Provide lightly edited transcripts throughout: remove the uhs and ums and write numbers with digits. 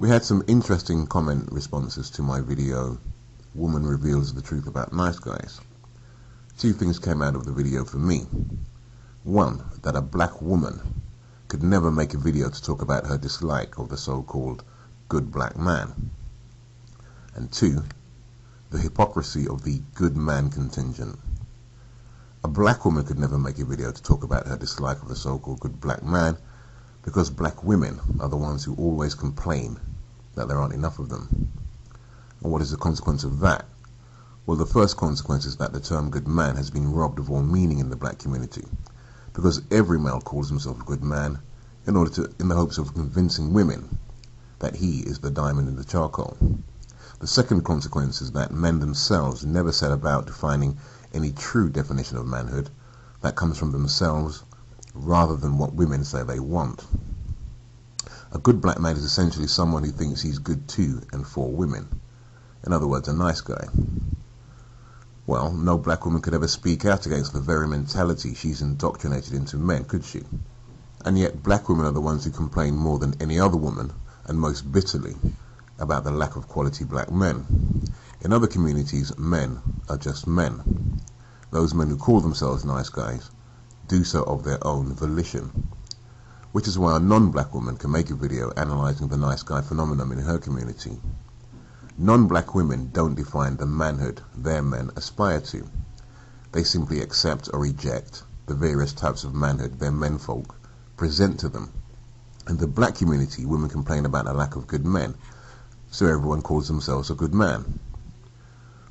We had some interesting comment responses to my video, Woman Reveals the Truth About Nice Guys. Two things came out of the video for me. One, that a black woman could never make a video to talk about her dislike of the so-called good black man. And two, the hypocrisy of the good man contingent. A black woman could never make a video to talk about her dislike of the so-called good black man because black women are the ones who always complain that there aren't enough of them. And what is the consequence of that? Well, the first consequence is that the term good man has been robbed of all meaning in the black community, because every male calls himself a good man in the hopes of convincing women that he is the diamond in the charcoal. The second consequence is that men themselves never set about defining any true definition of manhood that comes from themselves rather than what women say they want. A good black man is essentially someone who thinks he's good to and for women. In other words, a nice guy. Well, no black woman could ever speak out against the very mentality she's indoctrinated into men, could she? And yet black women are the ones who complain more than any other woman, and most bitterly, about the lack of quality black men. In other communities, men are just men. Those men who call themselves nice guys do so of their own volition. Which is why a non-black woman can make a video analysing the nice guy phenomenon in her community. Non-black women don't define the manhood their men aspire to. They simply accept or reject the various types of manhood their menfolk present to them. In the black community, women complain about a lack of good men, so everyone calls themselves a good man.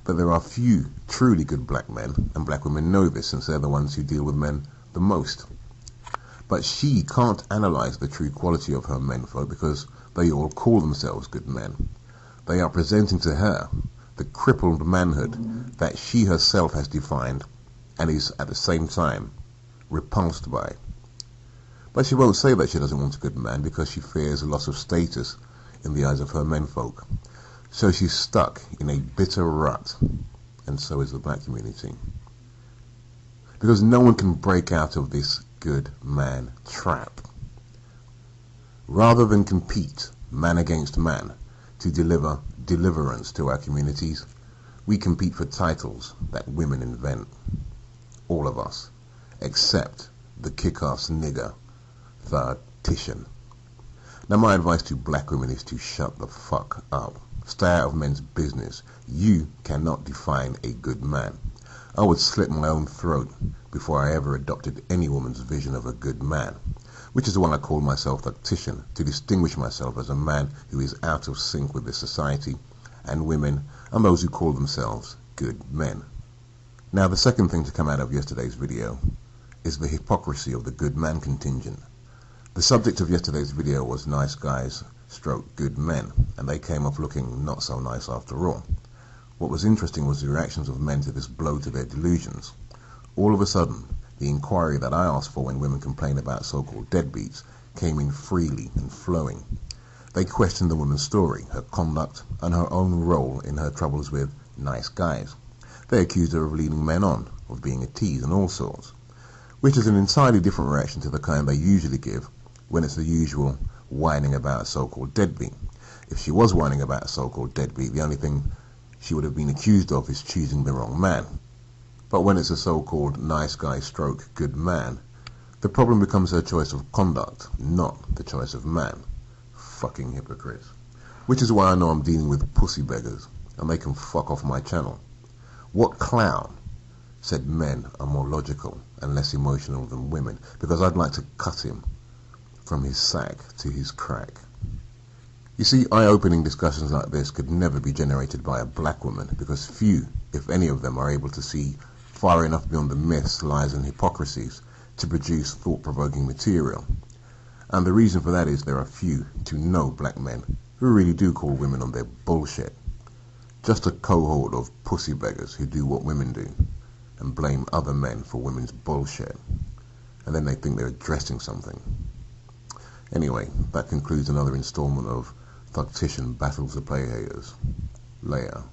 But there are few truly good black men, and black women know this since they're the ones who deal with men the most. But she can't analyse the true quality of her menfolk because they all call themselves good men. They are presenting to her the crippled manhood that she herself has defined and is at the same time repulsed by. But she won't say that she doesn't want a good man because she fears a loss of status in the eyes of her menfolk. So she's stuck in a bitter rut, and so is the black community. Because no one can break out of this good man trap. Rather than compete man against man to deliver deliverance to our communities, we compete for titles that women invent. All of us, except the kick-ass nigger, Thugtician. Now my advice to black women is to shut the fuck up. Stay out of men's business. You cannot define a good man. I would slit my own throat before I ever adopted any woman's vision of a good man, which is why I call myself Thugtician, to distinguish myself as a man who is out of sync with this society and women and those who call themselves good men. Now the second thing to come out of yesterday's video is the hypocrisy of the good man contingent. The subject of yesterday's video was nice guys stroke good men, and they came off looking not so nice after all. What was interesting was the reactions of men to this blow to their delusions. All of a sudden, the inquiry that I asked for when women complain about so-called deadbeats came in freely and flowing. They questioned the woman's story, her conduct, and her own role in her troubles with nice guys. They accused her of leading men on, of being a tease and all sorts, which is an entirely different reaction to the kind they usually give when it's the usual whining about a so-called deadbeat. If she was whining about a so-called deadbeat, the only thing she would have been accused of is choosing the wrong man. But when it's a so-called nice guy stroke good man, the problem becomes her choice of conduct, not the choice of man. Fucking hypocrites. Which is why I know I'm dealing with pussy beggars, and they can fuck off my channel. What clown said men are more logical and less emotional than women? Because I'd like to cut him from his sack to his crack. You see, eye-opening discussions like this could never be generated by a black woman, because few, if any of them, are able to see far enough beyond the myths, lies and hypocrisies to produce thought-provoking material. And the reason for that is there are few to no black men who really do call women on their bullshit. Just a cohort of pussy beggars who do what women do and blame other men for women's bullshit. And then they think they're addressing something. Anyway, that concludes another installment of Thugtician Battles the Play Haters. Later.